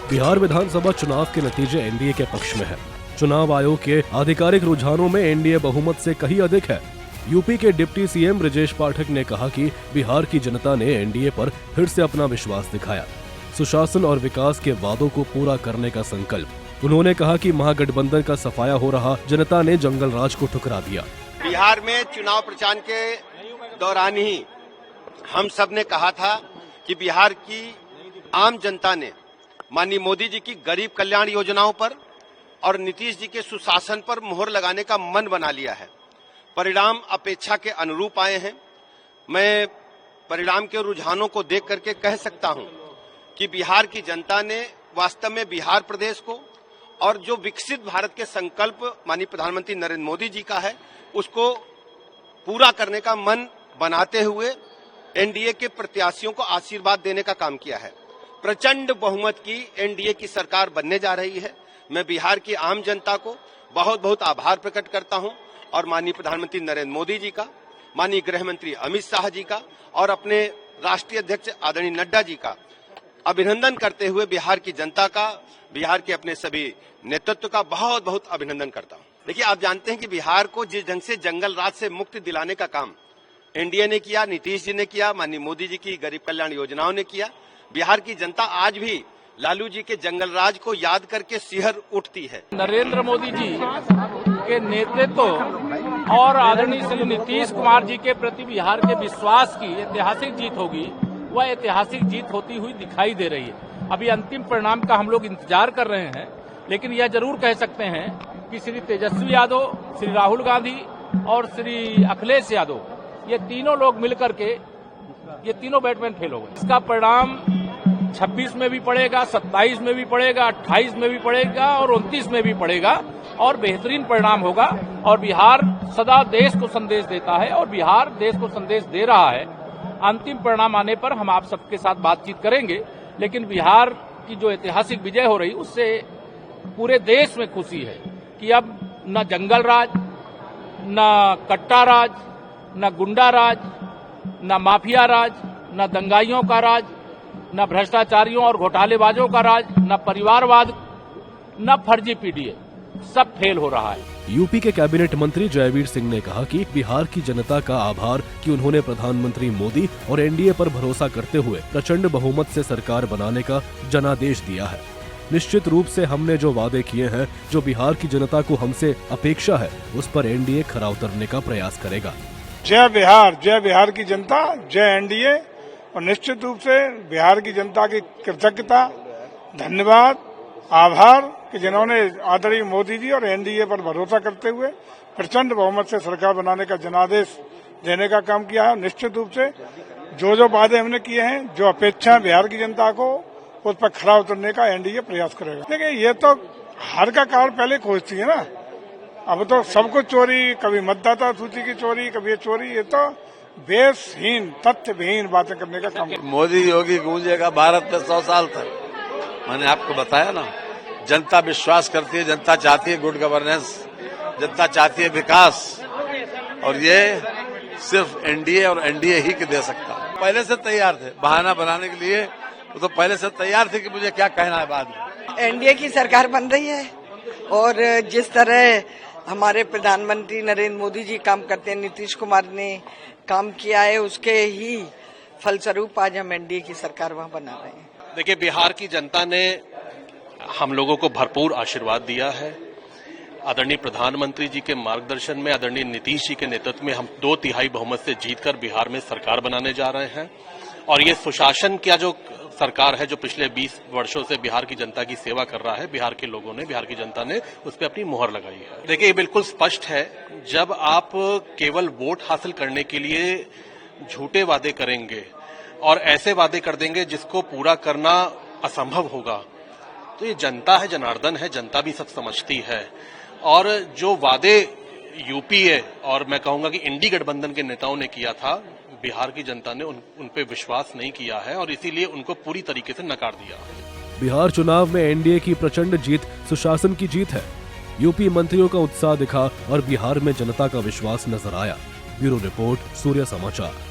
बिहार विधानसभा चुनाव के नतीजे एनडीए के पक्ष में है। चुनाव आयोग के आधिकारिक रुझानों में एनडीए बहुमत से कहीं अधिक है। यूपी के डिप्टी सीएम ब्रजेश पाठक ने कहा कि बिहार की जनता ने एनडीए पर फिर से अपना विश्वास दिखाया। सुशासन और विकास के वादों को पूरा करने का संकल्प। उन्होंने कहा कि महागठबंधन का सफाया हो रहा, जनता ने जंगल राज को ठुकरा दिया। बिहार में चुनाव प्रचार के दौरान ही हम सब ने कहा था कि बिहार की आम जनता ने माननीय मोदी जी की गरीब कल्याण योजनाओं पर और नीतीश जी के सुशासन पर मुहर लगाने का मन बना लिया है। परिणाम अपेक्षा के अनुरूप आए हैं। मैं परिणाम के रुझानों को देख करके कह सकता हूं कि बिहार की जनता ने वास्तव में बिहार प्रदेश को और जो विकसित भारत के संकल्प माननीय प्रधानमंत्री नरेंद्र मोदी जी का है उसको पूरा करने का मन बनाते हुए एनडीए के प्रत्याशियों को आशीर्वाद देने का काम किया है। प्रचंड बहुमत की एनडीए की सरकार बनने जा रही है। मैं बिहार की आम जनता को बहुत बहुत आभार प्रकट करता हूं और माननीय प्रधानमंत्री नरेंद्र मोदी जी का, माननीय गृह मंत्री अमित शाह जी का और अपने राष्ट्रीय अध्यक्ष आदरणीय नड्डा जी का अभिनंदन करते हुए बिहार की जनता का, बिहार के अपने सभी नेतृत्व का बहुत बहुत अभिनंदन करता हूं। देखिए, आप जानते हैं कि बिहार को जिस ढंग से जंगल राज से मुक्ति दिलाने का काम एनडीए ने किया, नीतीश जी ने किया, माननीय मोदी जी की गरीब कल्याण योजनाओं ने किया, बिहार की जनता आज भी लालू जी के जंगल राज को याद करके सिहर उठती है। नरेंद्र मोदी जी के नेतृत्व और आदरणीय श्री नीतीश कुमार जी के प्रति बिहार के विश्वास की ऐतिहासिक जीत होगी, वह ऐतिहासिक जीत होती हुई दिखाई दे रही है। अभी अंतिम परिणाम का हम लोग इंतजार कर रहे हैं, लेकिन यह जरूर कह सकते हैं कि श्री तेजस्वी यादव, श्री राहुल गांधी और श्री अखिलेश यादव, ये तीनों लोग मिलकर के ये तीनों बैटमैन फेल हो गए। इसका परिणाम 26 में भी पड़ेगा, 27 में भी पड़ेगा, 28 में भी पड़ेगा और 29 में भी पड़ेगा और बेहतरीन परिणाम होगा। और बिहार सदा देश को संदेश देता है और बिहार देश को संदेश दे रहा है। अंतिम परिणाम आने पर हम आप सबके साथ बातचीत करेंगे, लेकिन बिहार की जो ऐतिहासिक विजय हो रही उससे पूरे देश में खुशी है कि अब न जंगल राज, न कट्टा राज, न गुंडा राज, न माफिया राज, न दंगाइयों का राज, न भ्रष्टाचारियों और घोटालेबाजों का राज, न परिवारवाद, न फर्जी पीडीए, सब फेल हो रहा है। यूपी के कैबिनेट मंत्री जयवीर सिंह ने कहा कि बिहार की जनता का आभार कि उन्होंने प्रधानमंत्री मोदी और एनडीए पर भरोसा करते हुए प्रचंड बहुमत से सरकार बनाने का जनादेश दिया है। निश्चित रूप से हमने जो वादे किए हैं, जो बिहार की जनता को हमसे अपेक्षा है, उस पर एनडीए खरा उतरने का प्रयास करेगा। जय बिहार की जनता, जय एनडीए। और निश्चित रूप से बिहार की जनता की कृतज्ञता, धन्यवाद, आभार कि जिन्होंने आदरणीय मोदी जी और एनडीए पर भरोसा करते हुए प्रचंड बहुमत से सरकार बनाने का जनादेश देने का काम किया है। निश्चित रूप से जो वादे हमने किए हैं, जो अपेक्षा बिहार की जनता को, उस पर खरा उतरने का एनडीए प्रयास करेगा। देखिए, ये तो हार का कारण पहले खोजती है ना। अब तो सब कुछ चोरी, कभी मतदाता सूची की चोरी, कभी ये चोरी, ये तो बेसहीन, तथ्यविहीन बातें करने का काम। मोदी योगी गूंजेगा भारत में 100 साल तक। मैंने आपको बताया ना, जनता विश्वास करती है, जनता चाहती है गुड गवर्नेंस, जनता चाहती है विकास, और ये सिर्फ एनडीए और एनडीए ही के दे सकता है। पहले से तैयार थे बहाना बनाने के लिए, वो तो पहले से तैयार थे कि मुझे क्या कहना है बाद में। एनडीए की सरकार बन रही है और जिस तरह हमारे प्रधानमंत्री नरेंद्र मोदी जी काम करते हैं, नीतीश कुमार ने काम किया है, उसके ही फलस्वरूप आज हम एनडीए की सरकार वहां बना रहे हैं। देखिए, बिहार की जनता ने हम लोगों को भरपूर आशीर्वाद दिया है। आदरणीय प्रधानमंत्री जी के मार्गदर्शन में, आदरणीय नीतीश जी के नेतृत्व में हम 2/3 बहुमत से जीतकर बिहार में सरकार बनाने जा रहे हैं। और ये सुशासन का जो सरकार है, जो पिछले 20 वर्षों से बिहार की जनता की सेवा कर रहा है, बिहार के लोगों ने, बिहार की जनता ने उस पर अपनी मुहर लगाई है। देखिए, ये बिल्कुल स्पष्ट है, जब आप केवल वोट हासिल करने के लिए झूठे वादे करेंगे और ऐसे वादे कर देंगे जिसको पूरा करना असंभव होगा, तो ये जनता है, जनार्दन है, जनता भी सब समझती है। और जो वादे यूपीए और मैं कहूंगा कि इंडी गठबंधन के नेताओं ने किया था, बिहार की जनता ने उन पे विश्वास नहीं किया है और इसीलिए उनको पूरी तरीके से नकार दिया है। बिहार चुनाव में एनडीए की प्रचंड जीत सुशासन की जीत है। यूपी मंत्रियों का उत्साह दिखा और बिहार में जनता का विश्वास नजर आया। ब्यूरो रिपोर्ट, सूर्य समाचार।